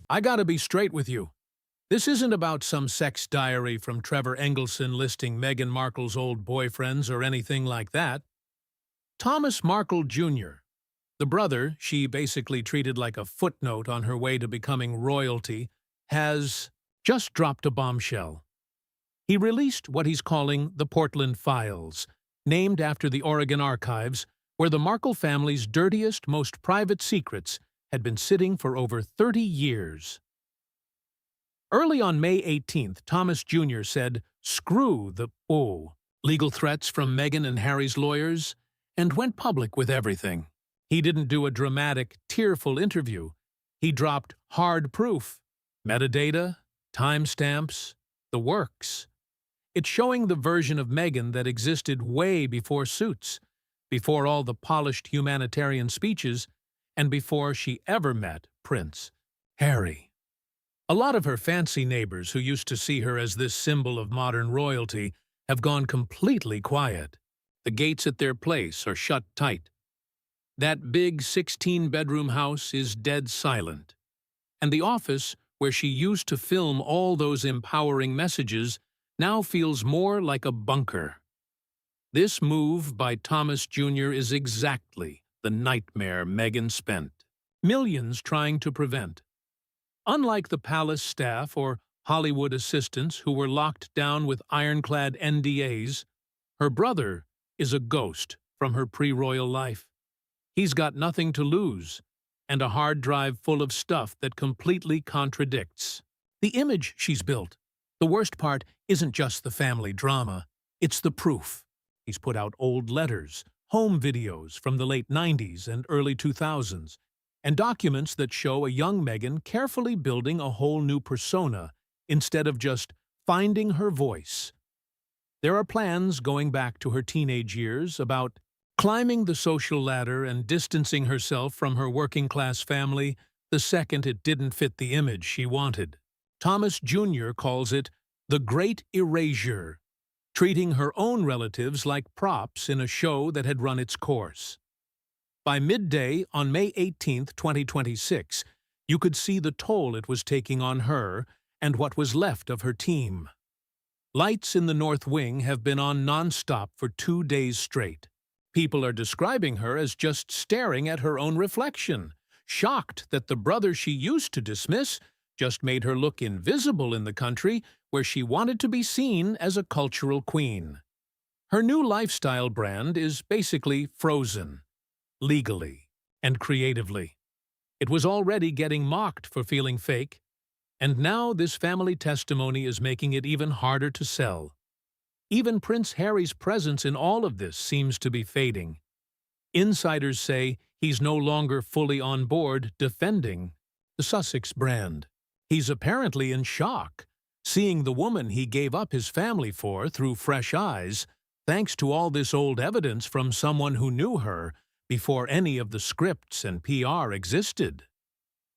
I gotta be straight with you. This isn't about some sex diary from Trevor Engelson listing Meghan Markle's old boyfriends or anything like that. Thomas Markle Jr., the brother she basically treated like a footnote on her way to becoming royalty, has just dropped a bombshell. He released what he's calling the Portland Files, named after the Oregon archives, where the Markle family's dirtiest, most private secrets had been sitting for over 30 years. Early on May 18th, Thomas Jr. said, "Screw the legal threats from Meghan and Harry's lawyers," and went public with everything. He didn't do a dramatic, tearful interview. He dropped hard proof, metadata, timestamps, the works. It's showing the version of Meghan that existed way before Suits, before all the polished humanitarian speeches, and before she ever met Prince Harry. A lot of her fancy neighbors who used to see her as this symbol of modern royalty have gone completely quiet. The gates at their place are shut tight. That big 16-bedroom house is dead silent. And the office, where she used to film all those empowering messages, now feels more like a bunker. This move by Thomas Jr. is exactly the nightmare Meghan spent millions trying to prevent. Unlike the palace staff or Hollywood assistants who were locked down with ironclad NDAs, her brother is a ghost from her pre-royal life. He's got nothing to lose, and a hard drive full of stuff that completely contradicts the image she's built. The worst part isn't just the family drama, it's the proof. He's put out old letters, home videos from the late 90s and early 2000s, and documents that show a young Meghan carefully building a whole new persona instead of just finding her voice. There are plans going back to her teenage years about climbing the social ladder and distancing herself from her working-class family the second it didn't fit the image she wanted. Thomas Jr. calls it the Great Erasure, treating her own relatives like props in a show that had run its course. By midday on May 18, 2026, you could see the toll it was taking on her and what was left of her team. Lights in the North Wing have been on non-stop for 2 days straight. People are describing her as just staring at her own reflection, shocked that the brother she used to dismiss just made her look invisible in the country where she wanted to be seen as a cultural queen. Her new lifestyle brand is basically frozen, legally and creatively. It was already getting mocked for feeling fake, and now this family testimony is making it even harder to sell. Even Prince Harry's presence in all of this seems to be fading. Insiders say he's no longer fully on board defending the Sussex brand. He's apparently in shock, seeing the woman he gave up his family for through fresh eyes, thanks to all this old evidence from someone who knew her before any of the scripts and PR existed.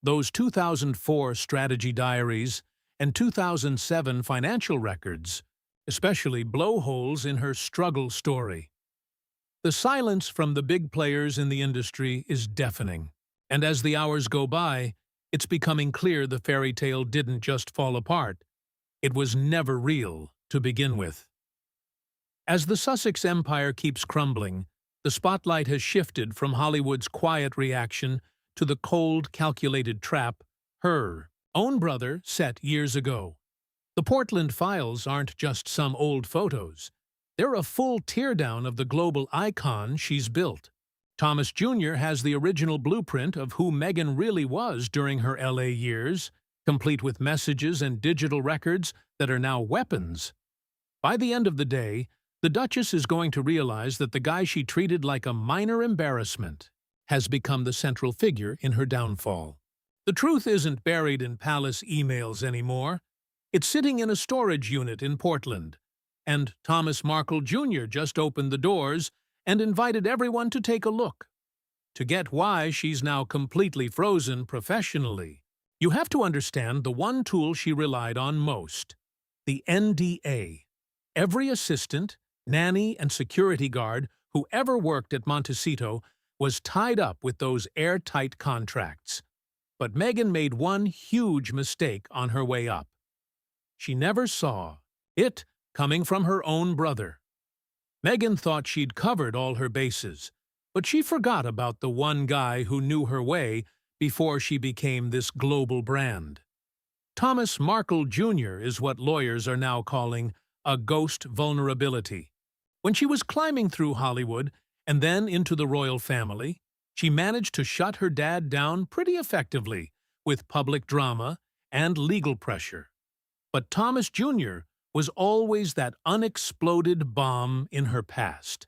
Those 2004 strategy diaries and 2007 financial records, especially blowholes in her struggle story. The silence from the big players in the industry is deafening, and as the hours go by, it's becoming clear the fairy tale didn't just fall apart. It was never real to begin with. As the Sussex empire keeps crumbling, the spotlight has shifted from Hollywood's quiet reaction to the cold, calculated trap her own brother set years ago. The Portland Files aren't just some old photos. They're a full teardown of the global icon she's built. Thomas Jr. has the original blueprint of who Meghan really was during her LA years, complete with messages and digital records that are now weapons. By the end of the day, the Duchess is going to realize that the guy she treated like a minor embarrassment has become the central figure in her downfall. The truth isn't buried in palace emails anymore. It's sitting in a storage unit in Portland, and Thomas Markle Jr. just opened the doors and invited everyone to take a look. To get why she's now completely frozen professionally, you have to understand the one tool she relied on most, the NDA. Every assistant, nanny, and security guard who ever worked at Montecito was tied up with those airtight contracts. But Meghan made one huge mistake on her way up. She never saw it coming from her own brother. Meghan thought she'd covered all her bases, but she forgot about the one guy who knew her way before she became this global brand. Thomas Markle Jr. is what lawyers are now calling a ghost vulnerability. When she was climbing through Hollywood and then into the royal family, she managed to shut her dad down pretty effectively with public drama and legal pressure. But Thomas Jr. was always that unexploded bomb in her past.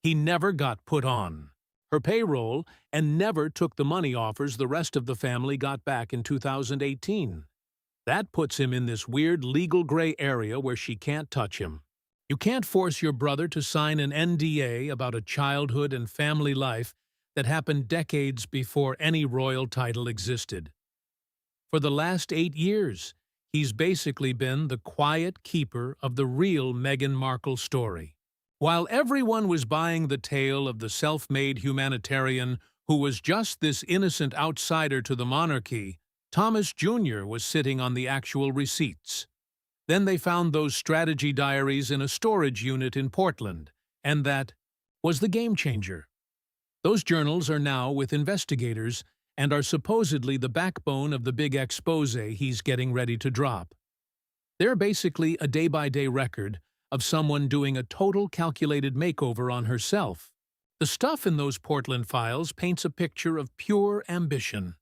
He never got put on her payroll and never took the money offers the rest of the family got back in 2018. That puts him in this weird legal gray area where she can't touch him. You can't force your brother to sign an NDA about a childhood and family life that happened decades before any royal title existed. For the last 8 years, he's basically been the quiet keeper of the real Meghan Markle story. While everyone was buying the tale of the self-made humanitarian who was just this innocent outsider to the monarchy, Thomas Jr. was sitting on the actual receipts. Then they found those strategy diaries in a storage unit in Portland, and that was the game changer. Those journals are now with investigators and are supposedly the backbone of the big exposé he's getting ready to drop. They're basically a day-by-day record of someone doing a total calculated makeover on herself. The stuff in those Portland files paints a picture of pure ambition.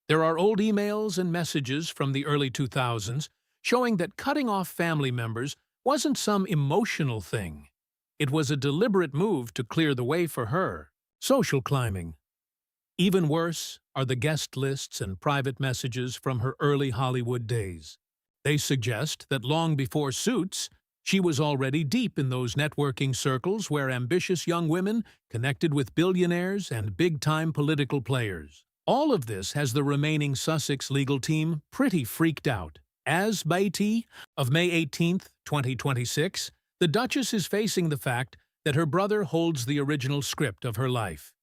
There are old emails and messages from the early 2000s showing that cutting off family members wasn't some emotional thing. It was a deliberate move to clear the way for her. Social climbing. Even worse are the guest lists and private messages from her early Hollywood days. They suggest that long before Suits, she was already deep in those networking circles where ambitious young women connected with billionaires and big-time political players. All of this has the remaining Sussex legal team pretty freaked out. As Beatty of May 18, 2026, the Duchess is facing the fact that her brother holds the original script of her life.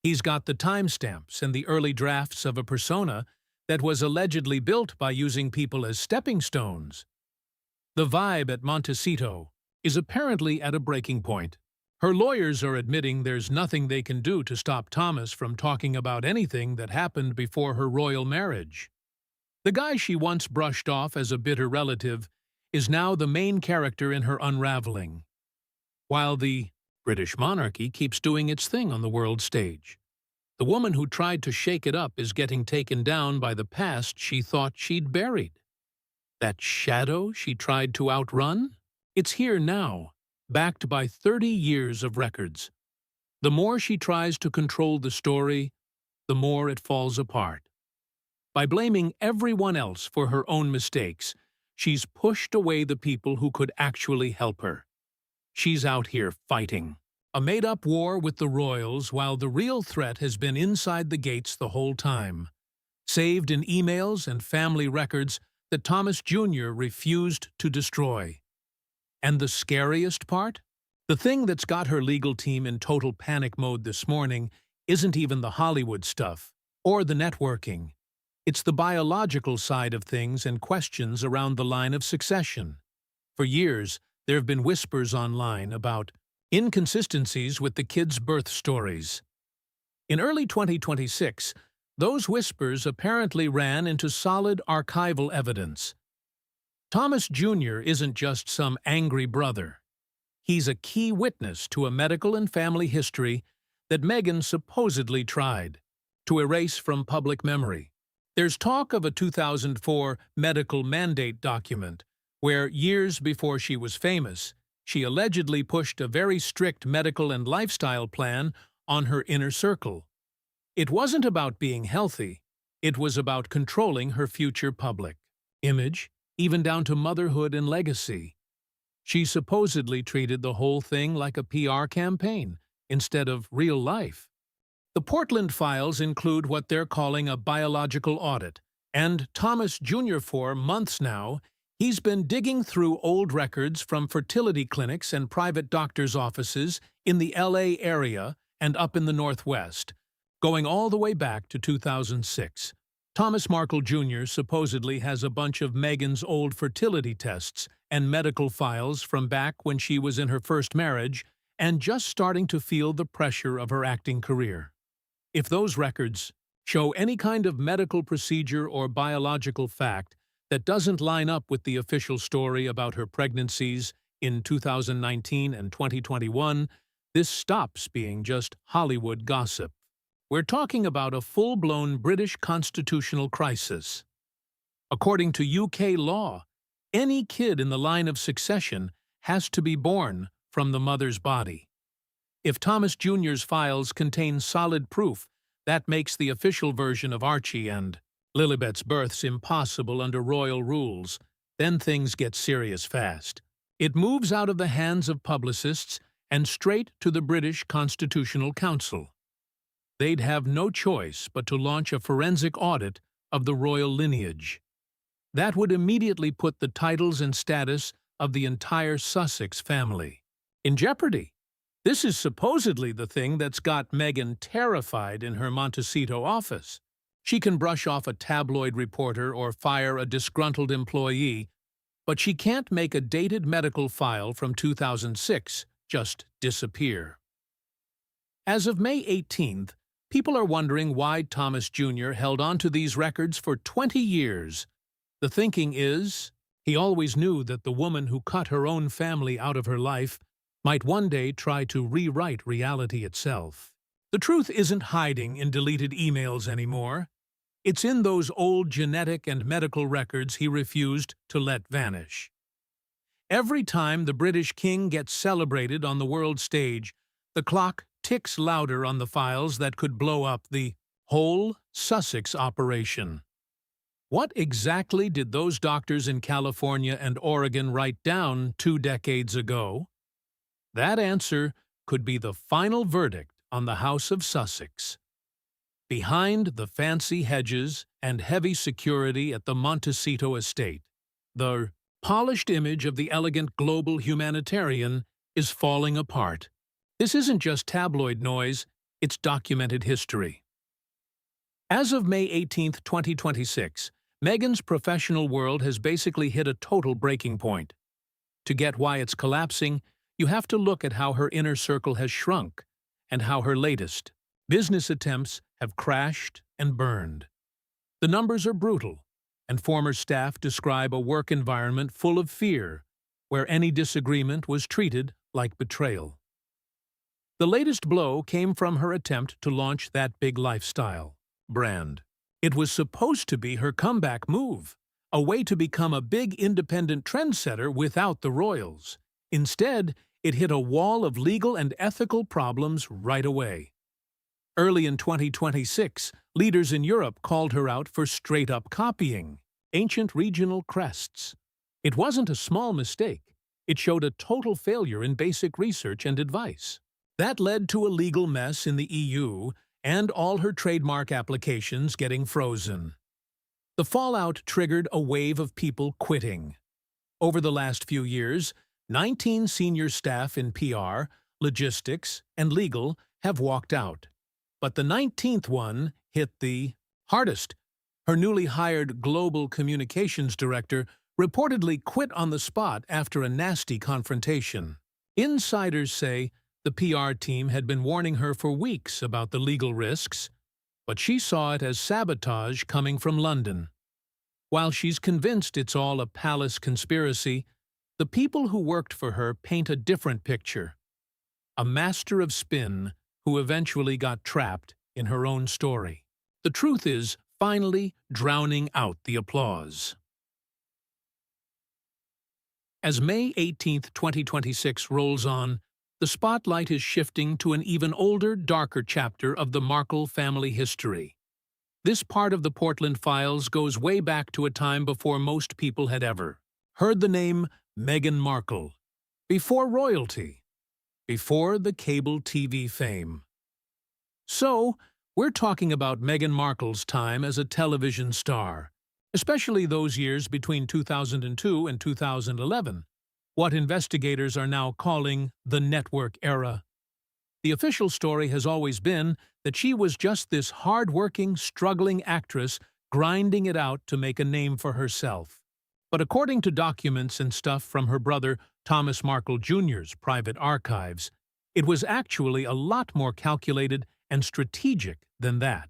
He's got the timestamps and the early drafts of a persona that was allegedly built by using people as stepping stones. The vibe at Montecito is apparently at a breaking point. Her lawyers are admitting there's nothing they can do to stop Thomas from talking about anything that happened before her royal marriage. The guy she once brushed off as a bitter relative is now the main character in her unraveling, while the British monarchy keeps doing its thing on the world stage. The woman who tried to shake it up is getting taken down by the past she thought she'd buried. That shadow she tried to outrun? It's here now, backed by 30 years of records. The more she tries to control the story, the more it falls apart. By blaming everyone else for her own mistakes, she's pushed away the people who could actually help her. She's out here fighting a made-up war with the royals while the real threat has been inside the gates the whole time, saved in emails and family records that Thomas Jr. refused to destroy. And the scariest part? The thing that's got her legal team in total panic mode this morning isn't even the Hollywood stuff or the networking. It's the biological side of things and questions around the line of succession. For years, there have been whispers online about inconsistencies with the kids' birth stories. In early 2026, those whispers apparently ran into solid archival evidence. Thomas Jr. isn't just some angry brother. He's a key witness to a medical and family history that Meghan supposedly tried to erase from public memory. There's talk of a 2004 medical mandate document where, years before she was famous, she allegedly pushed a very strict medical and lifestyle plan on her inner circle. It wasn't about being healthy, it was about controlling her future public image, even down to motherhood and legacy. She supposedly treated the whole thing like a PR campaign instead of real life. The Portland files include what they're calling a biological audit, and Thomas Jr. for months now, he's been digging through old records from fertility clinics and private doctors' offices in the LA area and up in the Northwest, going all the way back to 2006. Thomas Markle Jr. supposedly has a bunch of Meghan's old fertility tests and medical files from back when she was in her first marriage and just starting to feel the pressure of her acting career. If those records show any kind of medical procedure or biological fact that doesn't line up with the official story about her pregnancies in 2019 and 2021, this stops being just Hollywood gossip. We're talking about a full-blown British constitutional crisis. According to UK law, any kid in the line of succession has to be born from the mother's body. If Thomas Jr.'s files contain solid proof, that makes the official version of Archie and Lilibet's births impossible under royal rules. Then things get serious fast. It moves out of the hands of publicists and straight to the British Constitutional Council. They'd have no choice but to launch a forensic audit of the royal lineage. That would immediately put the titles and status of the entire Sussex family in jeopardy. This is supposedly the thing that's got Meghan terrified in her Montecito office. She can brush off a tabloid reporter or fire a disgruntled employee, but she can't make a dated medical file from 2006 just disappear. As of May 18th, people are wondering why Thomas Jr. held on to these records for 20 years. The thinking is, he always knew that the woman who cut her own family out of her life might one day try to rewrite reality itself. The truth isn't hiding in deleted emails anymore. It's in those old genetic and medical records he refused to let vanish. Every time the British king gets celebrated on the world stage, the clock ticks louder on the files that could blow up the whole Sussex operation. What exactly did those doctors in California and Oregon write down 2 decades ago? That answer could be the final verdict on the House of Sussex. Behind the fancy hedges and heavy security at the Montecito estate, the polished image of the elegant global humanitarian is falling apart. This isn't just tabloid noise, it's documented history. As of May 18, 2026, Meghan's professional world has basically hit a total breaking point. To get why it's collapsing, you have to look at how her inner circle has shrunk and how her latest business attempts have crashed and burned. The numbers are brutal, and former staff describe a work environment full of fear, where any disagreement was treated like betrayal. The latest blow came from her attempt to launch That Big Lifestyle brand. It was supposed to be her comeback move, a way to become a big independent trendsetter without the royals. Instead, it hit a wall of legal and ethical problems right away. Early in 2026, leaders in Europe called her out for straight-up copying ancient regional crests. It wasn't a small mistake. It showed a total failure in basic research and advice. That led to a legal mess in the EU and all her trademark applications getting frozen. The fallout triggered a wave of people quitting. Over the last few years, 19 senior staff in PR, logistics, and legal have walked out. But the 19th one hit the hardest. Her newly hired global communications director reportedly quit on the spot after a nasty confrontation. Insiders say the PR team had been warning her for weeks about the legal risks, but she saw it as sabotage coming from London. While she's convinced it's all a palace conspiracy, the people who worked for her paint a different picture. A master of spin who eventually got trapped in her own story. The truth is finally drowning out the applause. As May 18, 2026 rolls on, the spotlight is shifting to an even older, darker chapter of the Markle family history. This part of the Portland Files goes way back to a time before most people had ever heard the name Meghan Markle, before royalty, before the cable TV fame. So, we're talking about Meghan Markle's time as a television star, especially those years between 2002 and 2011, what investigators are now calling the network era. The official story has always been that she was just this hard-working, struggling actress grinding it out to make a name for herself. But according to documents and stuff from her brother Thomas Markle Jr.'s private archives, it was actually a lot more calculated and strategic than that.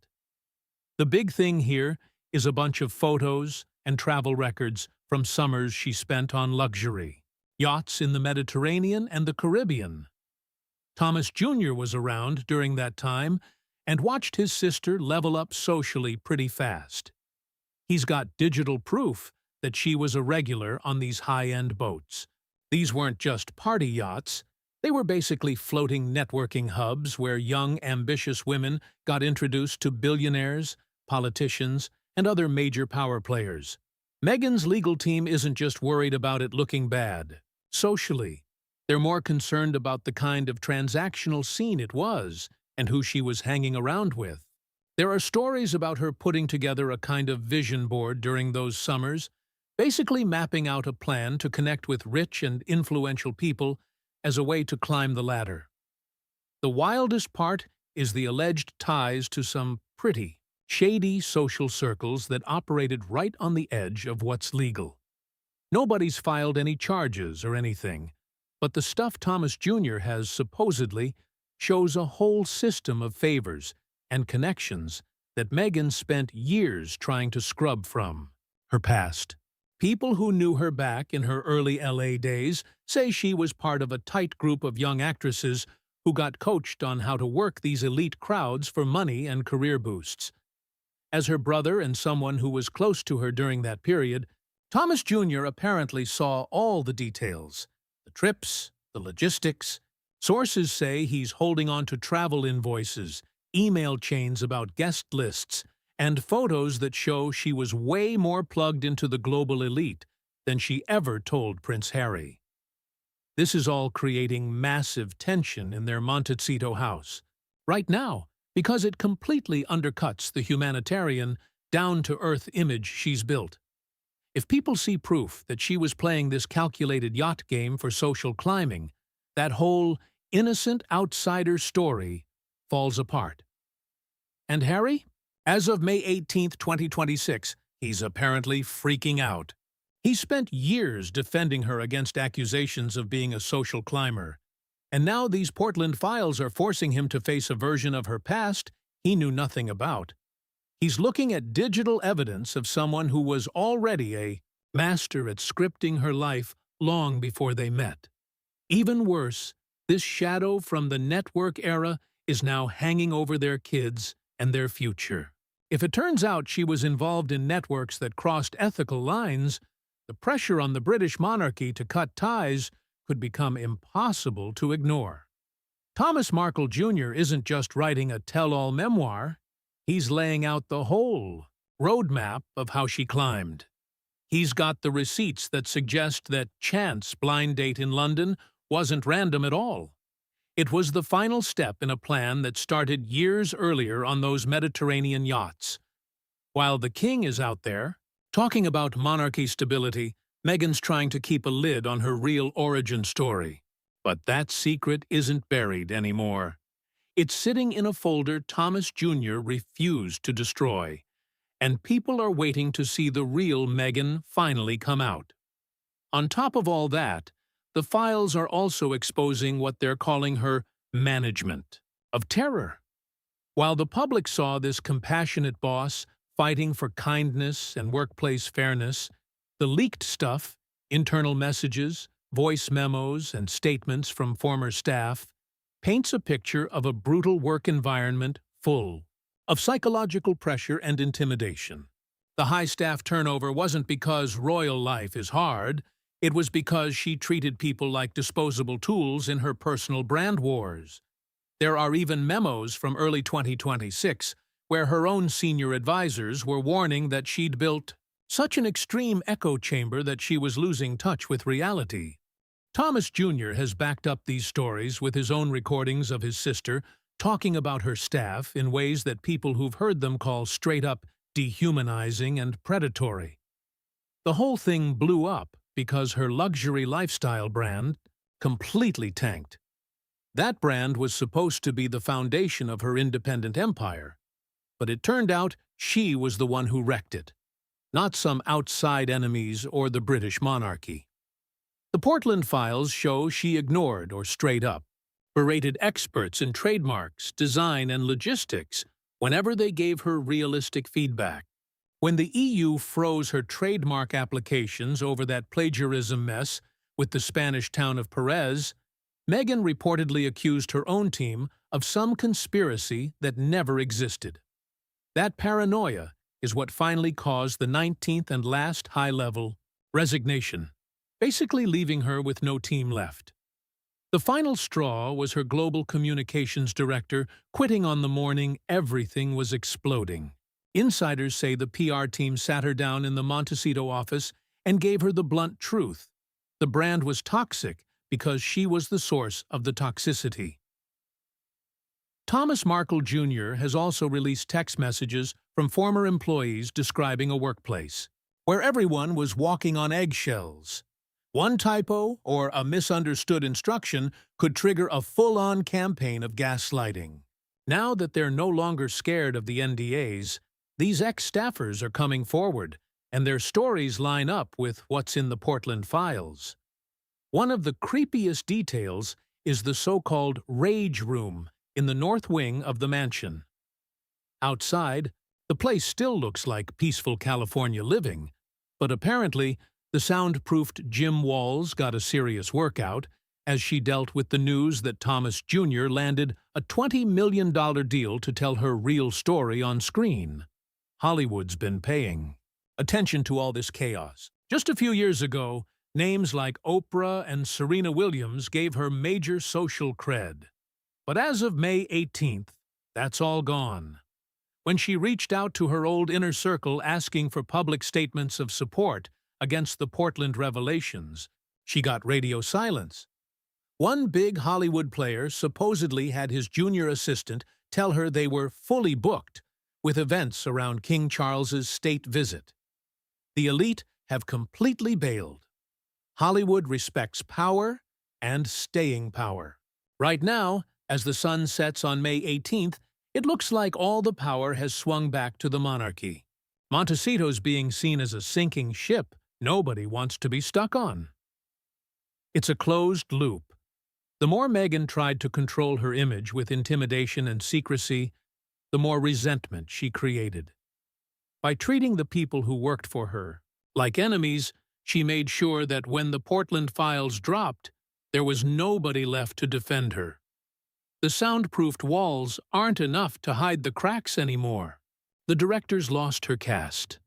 The big thing here is a bunch of photos and travel records from summers she spent on luxury yachts in the Mediterranean and the Caribbean. Thomas Jr. was around during that time and watched his sister level up socially pretty fast. He's got digital proof that she was a regular on these high-end boats. These weren't just party yachts. They were basically floating networking hubs where young, ambitious women got introduced to billionaires, politicians, and other major power players. Meghan's legal team isn't just worried about it looking bad. Socially, they're more concerned about the kind of transactional scene it was and who she was hanging around with. There are stories about her putting together a kind of vision board during those summers, basically mapping out a plan to connect with rich and influential people as a way to climb the ladder. The wildest part is the alleged ties to some pretty, shady social circles that operated right on the edge of what's legal. Nobody's filed any charges or anything, but the stuff Thomas Jr. has supposedly shows a whole system of favors and connections that Meghan spent years trying to scrub from her past. People who knew her back in her early LA days say she was part of a tight group of young actresses who got coached on how to work these elite crowds for money and career boosts. As her brother and someone who was close to her during that period, Thomas Jr. apparently saw all the details, the trips, the logistics. Sources say he's holding on to travel invoices, email chains about guest lists, and photos that show she was way more plugged into the global elite than she ever told Prince Harry. This is all creating massive tension in their Montecito house right now because it completely undercuts the humanitarian, down-to-earth image she's built. If people see proof that she was playing this calculated yacht game for social climbing, that whole innocent outsider story falls apart. And Harry? As of May 18, 2026, he's apparently freaking out. He spent years defending her against accusations of being a social climber, and now these Portland files are forcing him to face a version of her past he knew nothing about. He's looking at digital evidence of someone who was already a master at scripting her life long before they met. Even worse, this shadow from the network era is now hanging over their kids and their future. If it turns out she was involved in networks that crossed ethical lines, the pressure on the British monarchy to cut ties could become impossible to ignore. Thomas Markle Jr. isn't just writing a tell-all memoir, he's laying out the whole roadmap of how she climbed. He's got the receipts that suggest that Chant's blind date in London wasn't random at all. It was the final step in a plan that started years earlier on those Mediterranean yachts. While the king is out there, talking about monarchy stability, Meghan's trying to keep a lid on her real origin story. But that secret isn't buried anymore. It's sitting in a folder Thomas Jr. refused to destroy, and people are waiting to see the real Meghan finally come out. On top of all that, the files are also exposing what they're calling her management of terror. While the public saw this compassionate boss fighting for kindness and workplace fairness, the leaked stuff, internal messages, voice memos, and statements from former staff, paints a picture of a brutal work environment full of psychological pressure and intimidation. The high staff turnover wasn't because royal life is hard. It was because she treated people like disposable tools in her personal brand wars. There are even memos from early 2026 where her own senior advisors were warning that she'd built such an extreme echo chamber that she was losing touch with reality. Thomas Jr. has backed up these stories with his own recordings of his sister talking about her staff in ways that people who've heard them call straight-up dehumanizing and predatory. The whole thing blew up because her luxury lifestyle brand completely tanked. That brand was supposed to be the foundation of her independent empire. But it turned out she was the one who wrecked it, not some outside enemies or the British monarchy. The Portland files show she ignored or straight up berated experts in trademarks, design, and logistics whenever they gave her realistic feedback. When the EU froze her trademark applications over that plagiarism mess with the Spanish town of Perez, Meghan reportedly accused her own team of some conspiracy that never existed. That paranoia is what finally caused the 19th and last high-level resignation, basically leaving her with no team left. The final straw was her global communications director quitting on the morning everything was exploding. Insiders say the PR team sat her down in the Montecito office and gave her the blunt truth. The brand was toxic because she was the source of the toxicity. Thomas Markle Jr. has also released text messages from former employees describing a workplace where everyone was walking on eggshells. One typo or a misunderstood instruction could trigger a full-on campaign of gaslighting. Now that they're no longer scared of the NDAs, these ex-staffers are coming forward, and their stories line up with what's in the Portland files. One of the creepiest details is the so-called rage room in the north wing of the mansion. Outside, the place still looks like peaceful California living, but apparently the soundproofed gym walls got a serious workout as she dealt with the news that Thomas Jr. landed a $20 million deal to tell her real story on screen. Hollywood's been paying attention to all this chaos. Just a few years ago, names like Oprah and Serena Williams gave her major social cred. But as of May 18th, that's all gone. When she reached out to her old inner circle asking for public statements of support against the Portland revelations, she got radio silence. One big Hollywood player supposedly had his junior assistant tell her they were fully booked with events around King Charles's state visit. The elite have completely bailed. Hollywood respects power and staying power. Right now, as the sun sets on May 18th, it looks like all the power has swung back to the monarchy. Montecito's being seen as a sinking ship nobody wants to be stuck on. It's a closed loop. The more Meghan tried to control her image with intimidation and secrecy, the more resentment she created. By treating the people who worked for her like enemies, she made sure that when the Portland files dropped, there was nobody left to defend her. The soundproofed walls aren't enough to hide the cracks anymore. The director's lost her cast.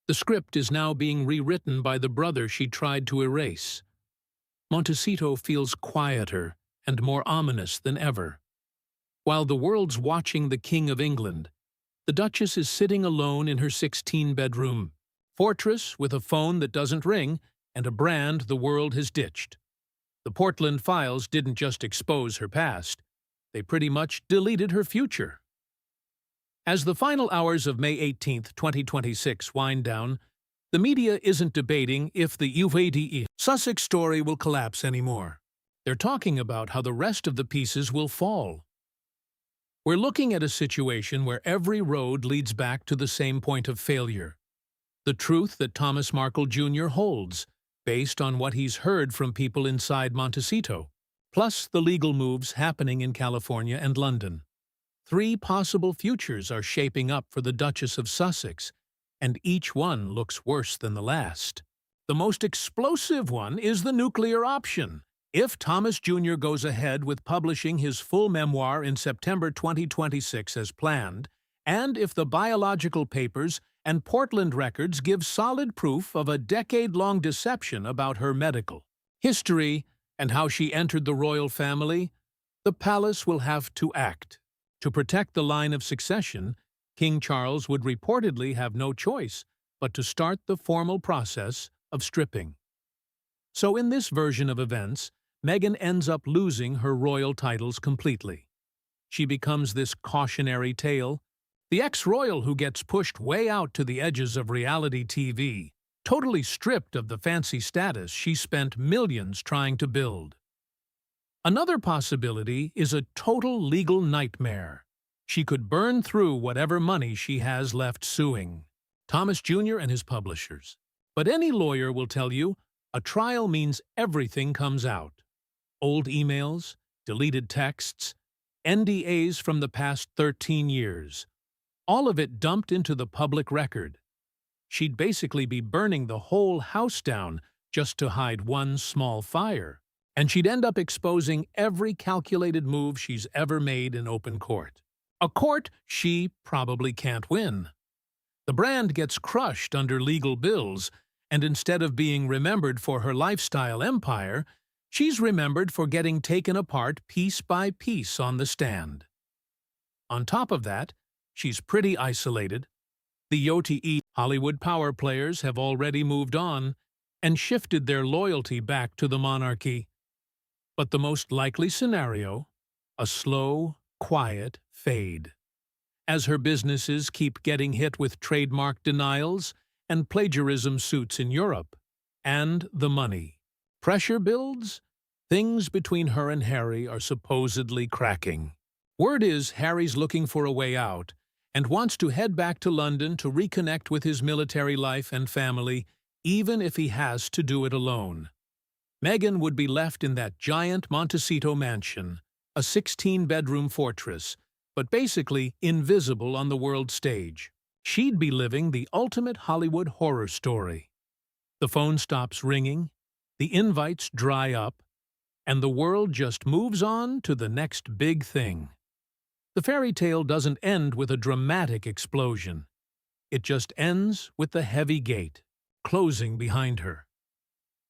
The script is now being rewritten by the brother she tried to erase. Montecito feels quieter and more ominous than ever. While the world's watching the King of England, the Duchess is sitting alone in her 16-bedroom fortress with a phone that doesn't ring and a brand the world has ditched. The Portland files didn't just expose her past, they pretty much deleted her future. As the final hours of May 18, 2026 wind down, the media isn't debating if the UAE Sussex story will collapse anymore. They're talking about how the rest of the pieces will fall. We're looking at a situation where every road leads back to the same point of failure. The truth that Thomas Markle Jr. holds, based on what he's heard from people inside Montecito, plus the legal moves happening in California and London. 3 possible futures are shaping up for the Duchess of Sussex, and each one looks worse than the last. The most explosive one is the nuclear option. If Thomas Jr. goes ahead with publishing his full memoir in September 2026 as planned, and if the biological papers and Portland records give solid proof of a decade-long deception about her medical history and how she entered the royal family, the palace will have to act. To protect the line of succession, King Charles would reportedly have no choice but to start the formal process of stripping. So in this version of events, Meghan ends up losing her royal titles completely. She becomes this cautionary tale, the ex-royal who gets pushed way out to the edges of reality TV, totally stripped of the fancy status she spent millions trying to build. Another possibility is a total legal nightmare. She could burn through whatever money she has left suing Thomas Jr. and his publishers. But any lawyer will tell you a trial means everything comes out. Old emails, deleted texts, NDAs from the past 13 years. All of it dumped into the public record. She'd basically be burning the whole house down just to hide one small fire. And she'd end up exposing every calculated move she's ever made in open court. A court she probably can't win. The brand gets crushed under legal bills, and instead of being remembered for her lifestyle empire, she's remembered for getting taken apart piece by piece on the stand. On top of that, she's pretty isolated. The OTE Hollywood power players have already moved on and shifted their loyalty back to the monarchy. But the most likely scenario, a slow, quiet fade. As her businesses keep getting hit with trademark denials and plagiarism suits in Europe. And the money. Pressure builds. Things between her and Harry are supposedly cracking. Word is Harry's looking for a way out and wants to head back to London to reconnect with his military life and family, even if he has to do it alone. Meghan would be left in that giant Montecito mansion, a 16-bedroom fortress, but basically invisible on the world stage. She'd be living the ultimate Hollywood horror story. The phone stops ringing, the invites dry up, and the world just moves on to the next big thing. The fairy tale doesn't end with a dramatic explosion. It just ends with the heavy gate, closing behind her.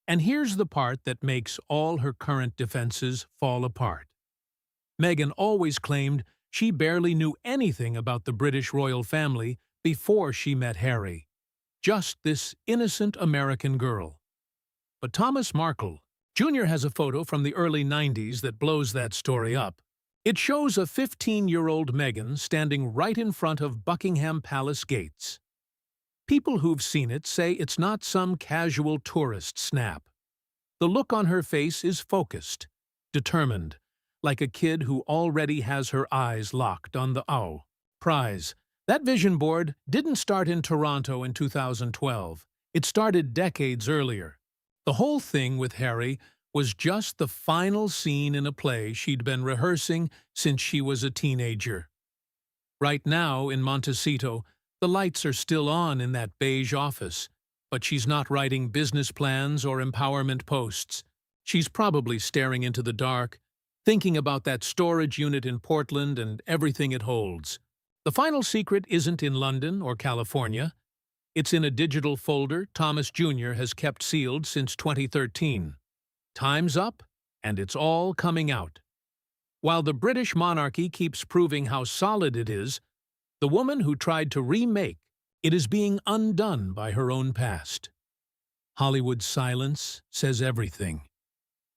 And here's the part that makes all her current defenses fall apart. Meghan always claimed she barely knew anything about the British royal family before she met Harry. Just this innocent American girl. But Thomas Markle Jr. has a photo from the early 90s that blows that story up. It shows a 15-year-old Meghan standing right in front of Buckingham Palace gates. People who've seen it say it's not some casual tourist snap. The look on her face is focused, determined, like a kid who already has her eyes locked on the prize. That vision board didn't start in Toronto in 2012. It started decades earlier. The whole thing with Harry was just the final scene in a play she'd been rehearsing since she was a teenager. Right now, in Montecito, the lights are still on in that beige office, but she's not writing business plans or empowerment posts. She's probably staring into the dark, thinking about that storage unit in Portland and everything it holds. The final secret isn't in London or California. It's in a digital folder Thomas Jr. has kept sealed since 2013. Time's up, and it's all coming out. While the British monarchy keeps proving how solid it is, the woman who tried to remake it is being undone by her own past. Hollywood's silence says everything.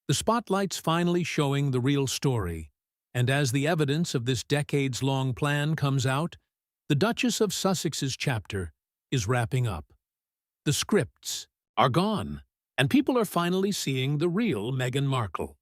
The spotlight's finally showing the real story, and as the evidence of this decades-long plan comes out, the Duchess of Sussex's chapter is wrapping up. The scripts are gone, and people are finally seeing the real Meghan Markle.